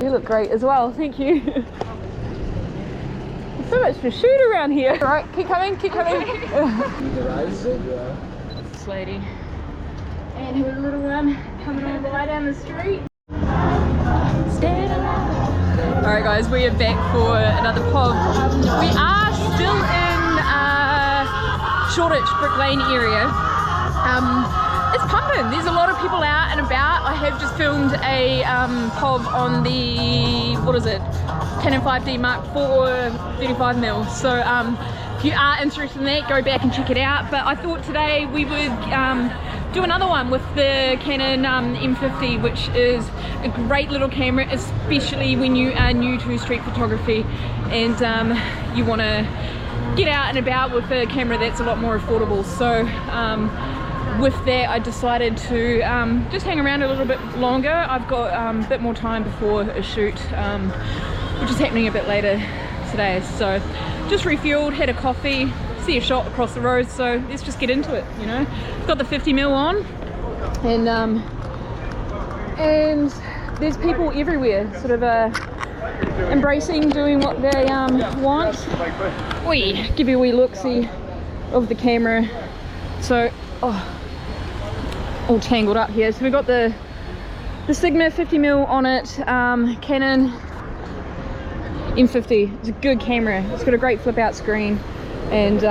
You look great as well, thank you. There's so much to shoot around here. All right, keep coming, keep coming. This lady. And her little one coming all the way down the street. Alright guys, we are back for another POV. We are still in Shoreditch, Brick Lane area. It's pumping. There's a lot of people out and about. I have just filmed a POV on the, what is it? Canon M50 Mark IV 35mm. So if you are interested in that, go back and check it out. But I thought today we would do another one with the Canon M50, which is a great little camera, especially when you are new to street photography and you want to get out and about with a camera that's a lot more affordable. So with that, I decided to just hang around a little bit longer. I've got a bit more time before a shoot, which is happening a bit later today. So just refueled, had a coffee, see a shot across the road, so let's just get into it, you know. Got the 50mm on, and there's people everywhere, sort of embracing, doing what they want. We give you a wee look-see of the camera. So, all tangled up here. So we've got the Sigma 50mm on it, Canon M50. It's a good camera. It's got a great flip-out screen. And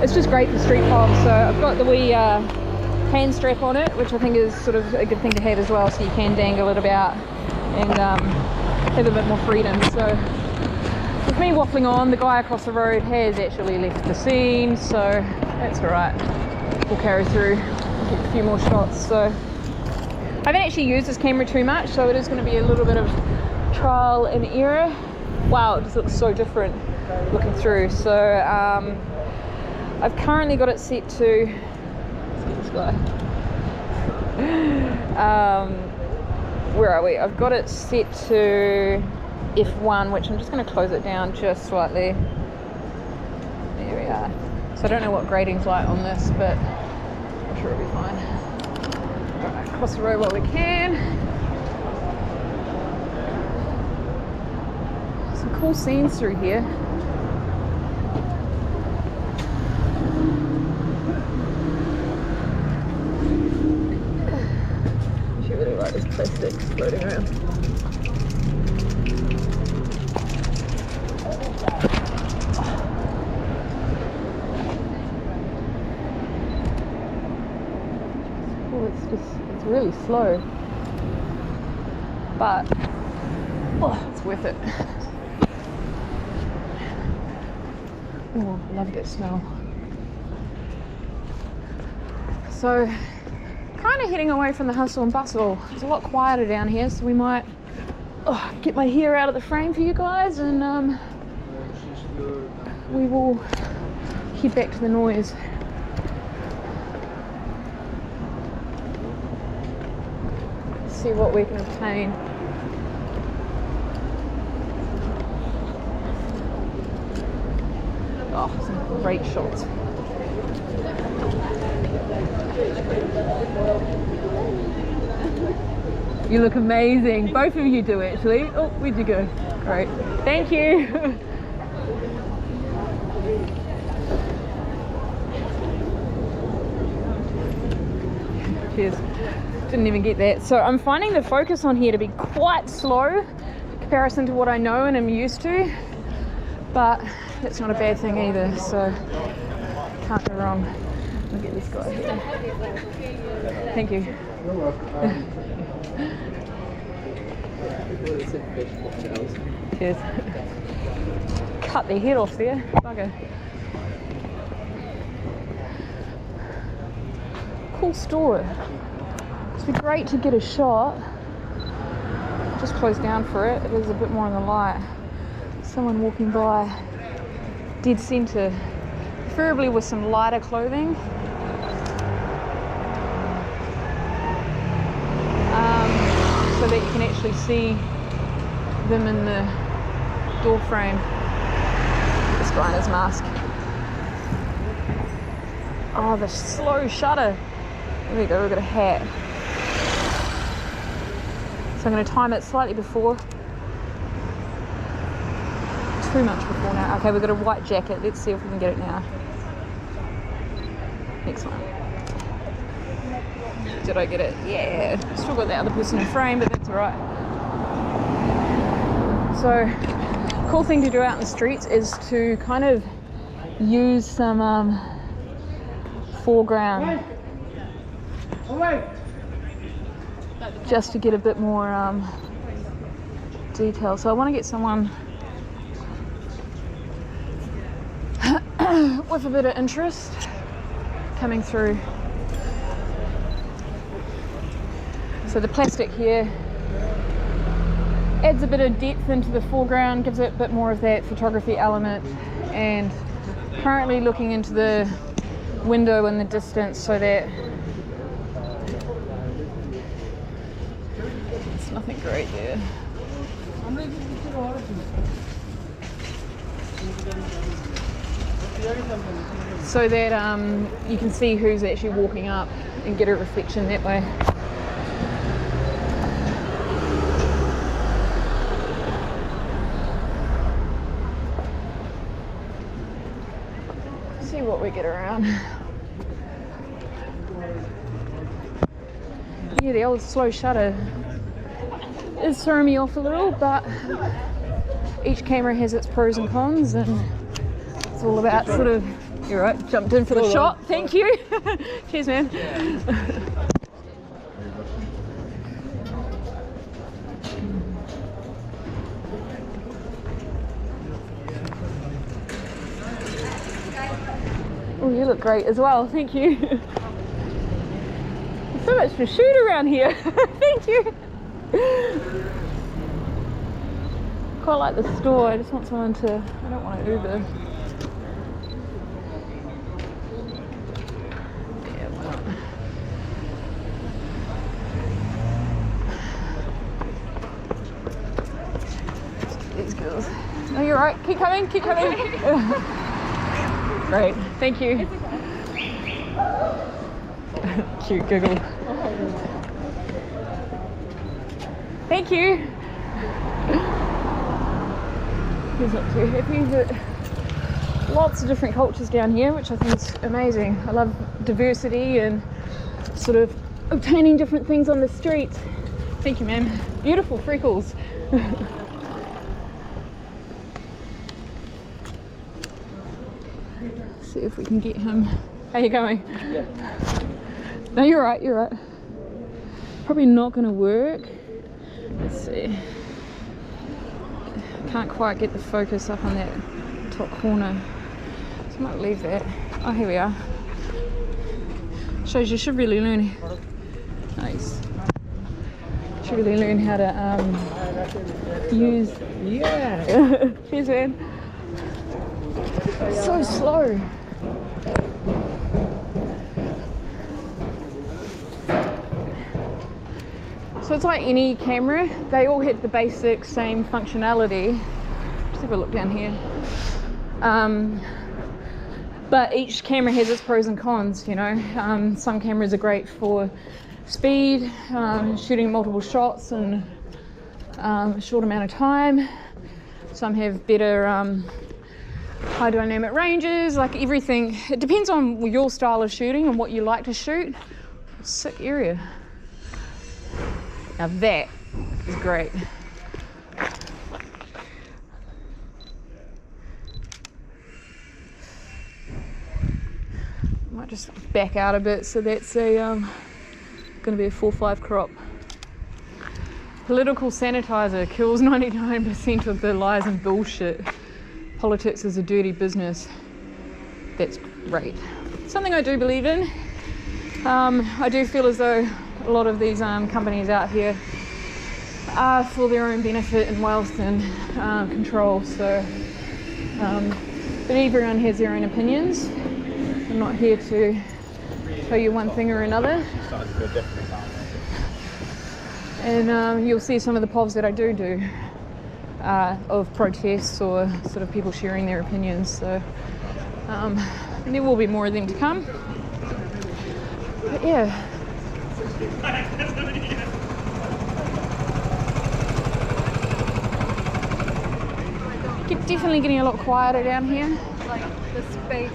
it's just great for street POV. So I've got the wee hand strap on it, which I think is sort of a good thing to have as well, so you can dangle it about and have a bit more freedom. So with me waffling on, the guy across the road has actually left the scene, so that's all right. We'll carry through, get a few more shots. So I haven't actually used this camera too much, so it is going to be a little bit of trial and error. Wow, it just looks so different looking through. So I've currently got it set to, let's get this guy. Where are we? I've got it set to f1, which I'm just going to close it down just slightly. There we are. So I don't know what grading's like on this, but I'm sure it'll be fine. All right, cross the road while we can. Some cool scenes through here. This plastic floating around. Oh, it's really slow, but it's worth it. Oh, I love that smell. So kind of heading away from the hustle and bustle. It's a lot quieter down here, so we might get my hair out of the frame for you guys, and we will head back to the noise. See what we can obtain. Oh, some great shots. You look amazing. Both of you do, actually. Oh, where'd you go? Great. Thank you. Cheers. Didn't even get that. So I'm finding the focus on here to be quite slow in comparison to what I know and am used to, but that's not a bad thing either, so can't go wrong. I'll get this guy here. Thank you. Cheers. Cut their head off there. Bugger. Cool store. It'd be great to get a shot. Just close down for it. It is a bit more in the light. Someone walking by dead centre, preferably with some lighter clothing. So that you can actually see them in the door frame. This guy in his mask. Oh, the slow shutter. There we go, we've got a hat. So I'm going to time it slightly before. Too much before now. Okay, we've got a white jacket. Let's see if we can get it now. Next one. Did I get it? Yeah. Still got the other person in frame, but that's alright. So, cool thing to do out in the streets is to kind of use some foreground just to get a bit more detail. So I want to get someone with a bit of interest coming through. So the plastic here adds a bit of depth into the foreground, gives it a bit more of that photography element, and currently looking into the window in the distance so that it's nothing great there. So that you can see who's actually walking up and get a reflection that way. See what we get around. Yeah, the old slow shutter is throwing me off a little, but each camera has its pros and cons, and it's all about sort of, you're right, jumped in for the shot. Thank you. Cheers, man. Oh, you look great as well. Thank you. There's so much to shoot around here. Thank you. Quite like the store. I just want someone to, I don't want to Uber. Yeah, why not? These girls. No, you're right. Keep coming. Keep coming. Great. Thank you. Cute giggle. Thank you. He's not too happy, but lots of different cultures down here, which I think is amazing. I love diversity and sort of obtaining different things on the streets. Thank you, ma'am. Beautiful freckles. See if we can get him. How you going? Yeah. No, you're right, you're right. Probably not going to work. Let's see. Can't quite get the focus up on that top corner. So I might leave that. Oh, here we are. Shows you should really learn. Nice. Should really learn how to use. Yeah. Cheers, man. So slow. So it's like any camera, they all have the basic same functionality. Just have a look down here. But each camera has its pros and cons, you know. Some cameras are great for speed, shooting multiple shots in a short amount of time. Some have better high dynamic ranges, like everything. It depends on your style of shooting and what you like to shoot. Sick area. Now that is great. Might just back out a bit, so that's a going to be a 4.5 crop. Political sanitizer kills 99% of the lies and bullshit. Politics is a dirty business. That's great. Something I do believe in. I do feel as though a lot of these companies out here are for their own benefit and wealth and control. So, but everyone has their own opinions. I'm not here to tell you one thing or another. And you'll see some of the POVs that I do of protests or sort of people sharing their opinions. So and there will be more of them to come. But yeah. definitely getting a lot quieter down here. Like the space.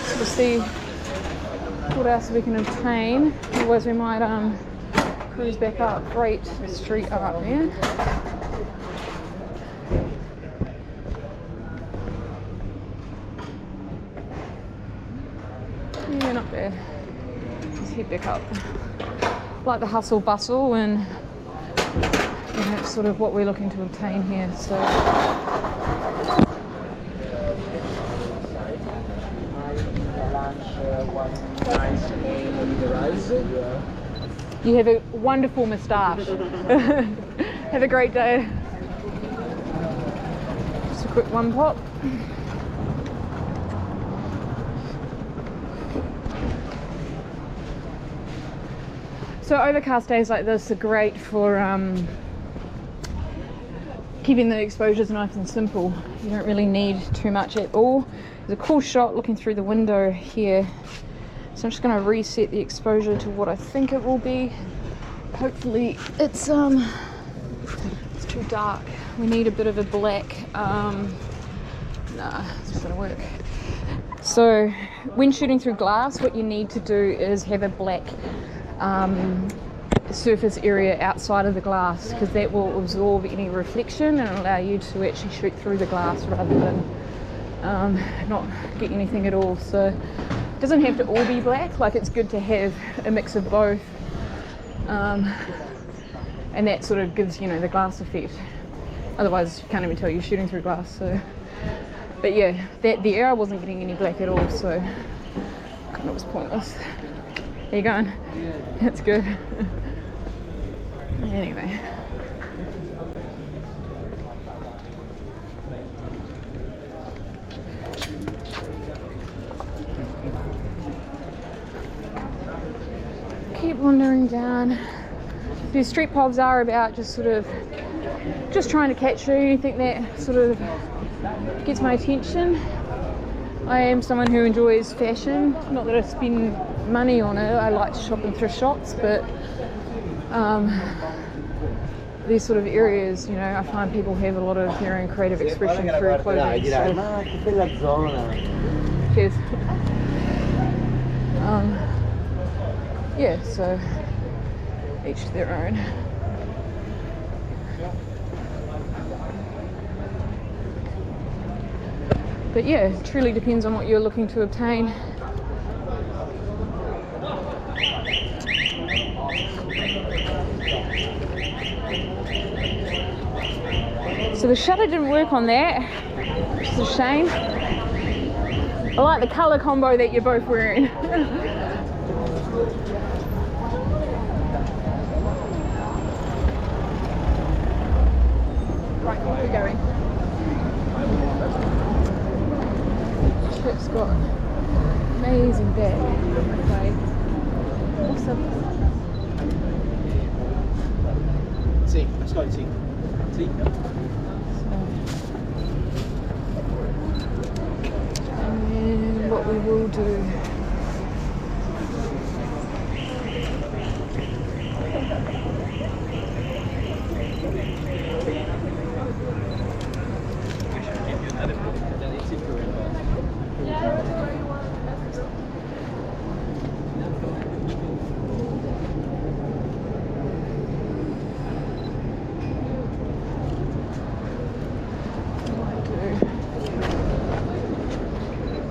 So we'll see what else we can obtain. Otherwise we might cruise back up Great Street up there. Yeah, not bad. Let's head back up. Like the hustle bustle, and that's sort of what we're looking to obtain here. So you have a wonderful moustache. Have a great day. Just a quick one pop. So overcast days like this are great for keeping the exposures nice and simple. You don't really need too much at all. There's a cool shot looking through the window here. So I'm just going to reset the exposure to what I think it will be. Hopefully it's too dark. We need a bit of a black. Nah, it's not going to work. So when shooting through glass, what you need to do is have a black surface area outside of the glass, because that will absorb any reflection and allow you to actually shoot through the glass rather than not get anything at all. So it doesn't have to all be black, like it's good to have a mix of both, and that sort of gives, you know, the glass effect. Otherwise you can't even tell you're shooting through glass. So, but yeah, the air wasn't getting any black at all, so kind of was pointless. How you going? That's good. Anyway. Keep wandering down. These street pubs are about just sort of just trying to catch you. Anything that sort of gets my attention. I am someone who enjoys fashion. Not that I spend money on it. I like to shop in thrift shops, but these sort of areas, you know, I find people have a lot of their own creative expression through clothing. So. Cheers. Yeah, so each to their own. But yeah, it truly depends on what you're looking to obtain. So the shutter didn't work on that, which is a shame. I like the colour combo that you're both wearing. Right, where are we going? Chip's got amazing bag. Okay. Awesome. See, let's go and see. See? And then what we will do,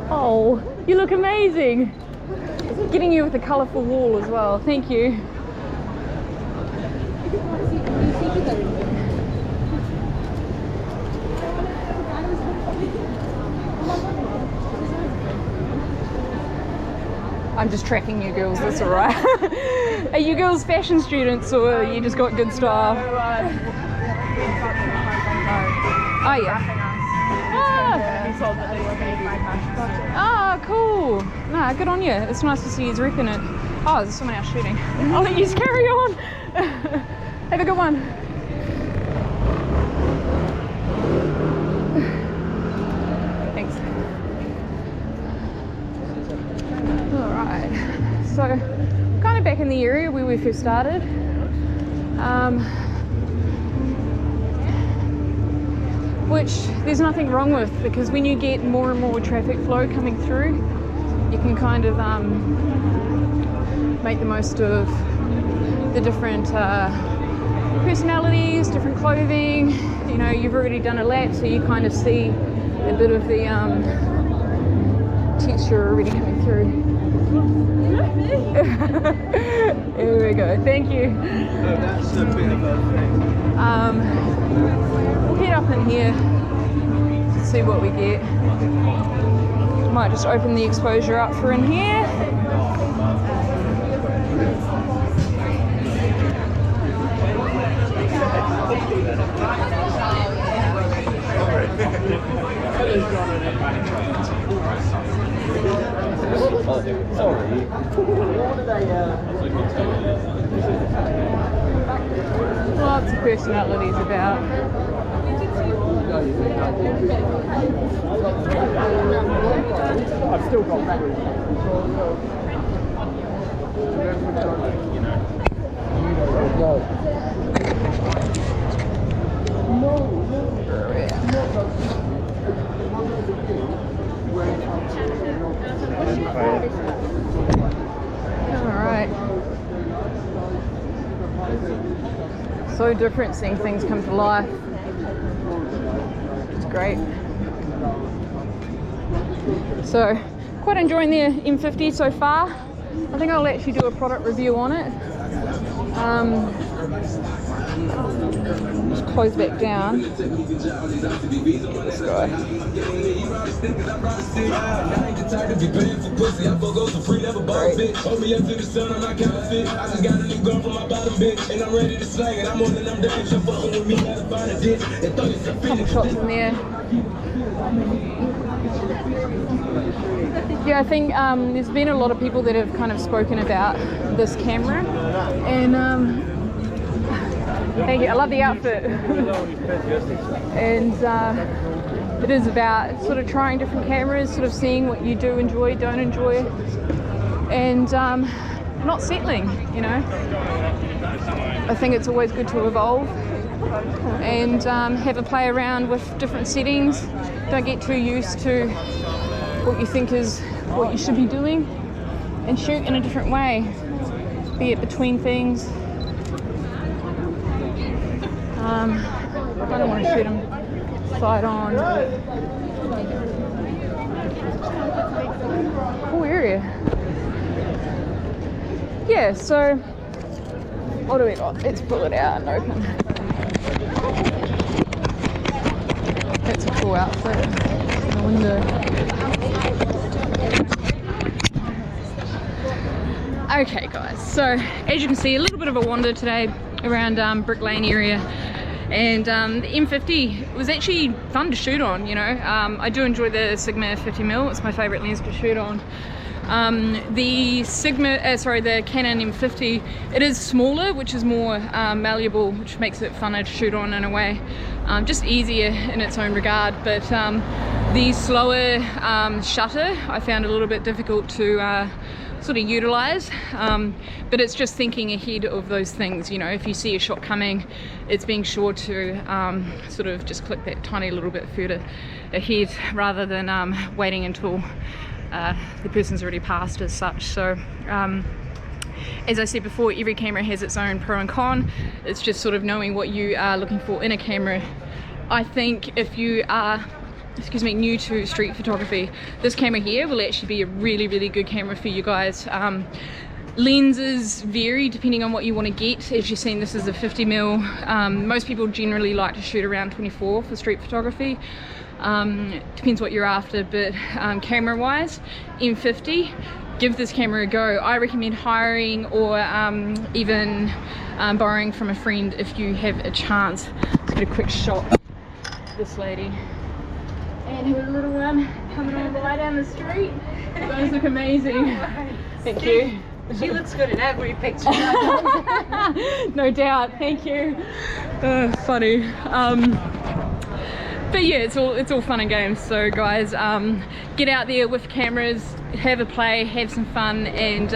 oh, you look amazing. Getting you with a colourful wall as well. Thank you. I'm just tracking you girls, that's alright. Are you girls fashion students or you just got good style? Oh yeah. Ah, cool. Nah, good on you. It's nice to see he's repping it. Oh, there's someone else shooting. I'll let you carry on. Have a good one. Thanks. Alright. So, kind of back in the area where we first started. which there's nothing wrong with, because when you get more and more traffic flow coming through, you can kind of make the most of the different personalities, different clothing. You know, you've already done a lap, so you kind of see a bit of the texture already coming through. Here we go, thank you. No, that's a bit of a thing. We'll head up in here to see what we get. Might just open the exposure up for in here. Lots of personalities about. I've still got batteries. Alright. So different seeing things come to life. It's great. So, quite enjoying the M50 so far. I think I'll actually do a product review on it. Just close back down. Get this guy. Couple shots in there. Yeah, I think there's been a lot of people that have kind of spoken about this camera, and thank you, I love the outfit. And it is about sort of trying different cameras, sort of seeing what you do enjoy, don't enjoy, and not settling, you know. I think it's always good to evolve and have a play around with different settings. Don't get too used to what you think is what you should be doing, and shoot in a different way, be it between things. I don't want to shoot them side on. Cool area. Yeah, so what do we got? Let's pull it out and open. That's a cool outfit. The window. Okay guys, so as you can see, a little bit of a wander today around Brick Lane area, and the M50 was actually fun to shoot on, you know. I do enjoy the Sigma 50mm, it's my favourite lens to shoot on. The Canon M50, it is smaller, which is more malleable, which makes it funner to shoot on in a way, just easier in its own regard. But the slower shutter I found a little bit difficult to sort of utilize, but it's just thinking ahead of those things, you know. If you see a shot coming, it's being sure to sort of just click that tiny little bit further ahead, rather than waiting until the person's already passed as such. So as I said before, every camera has its own pro and con. It's just sort of knowing what you are looking for in a camera. I think if you are new to street photography, this camera here will actually be a really, really good camera for you guys. Lenses vary depending on what you want to get. As you've seen, this is a 50mm. Most people generally like to shoot around 24 for street photography. Depends what you're after, but camera wise, M50, give this camera a go. I recommend hiring or even borrowing from a friend if you have a chance. Let's get a quick shot of this lady and her little one coming all the way down the street. You guys look amazing. Thank you. She looks good in every picture. No doubt, thank you. Funny. But yeah, it's all fun and games. So guys, get out there with cameras, have a play, have some fun, and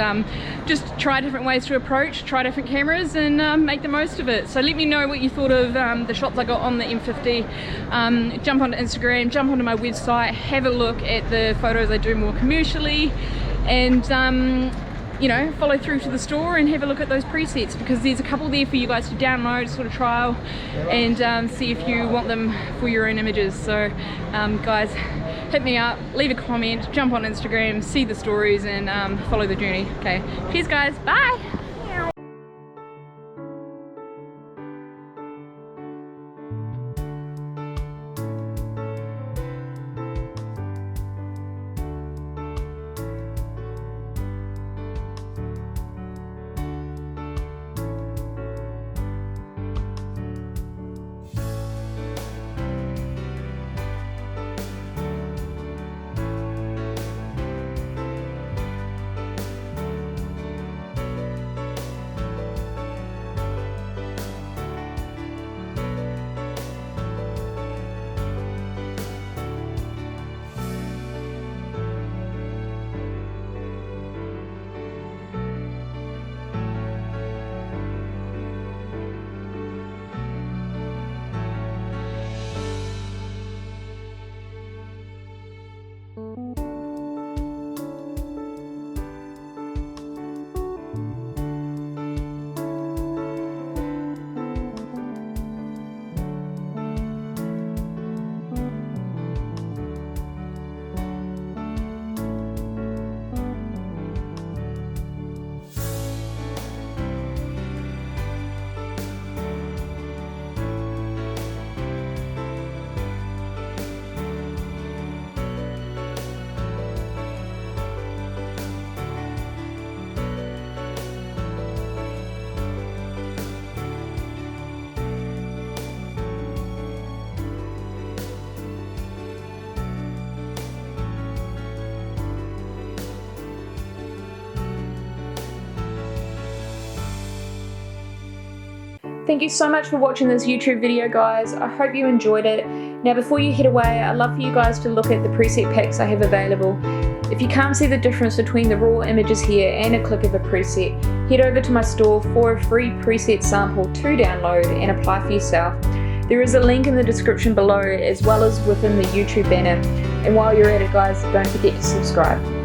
just try different ways to approach, try different cameras, and make the most of it. So let me know what you thought of the shots I got on the M50. Jump onto Instagram, jump onto my website, have a look at the photos I do more commercially, and you know, follow through to the store and have a look at those presets, because there's a couple there for you guys to download, sort of trial, and see if you want them for your own images. So guys, hit me up, leave a comment, jump on Instagram, see the stories, and follow the journey. Okay, cheers guys, bye. Thank you so much for watching this YouTube video, guys. I hope you enjoyed it. Now before you head away, I'd love for you guys to look at the preset packs I have available. If you can't see the difference between the raw images here and a click of a preset, head over to my store for a free preset sample to download and apply for yourself. There is a link in the description below, as well as within the YouTube banner. And while you're at it, guys, don't forget to subscribe.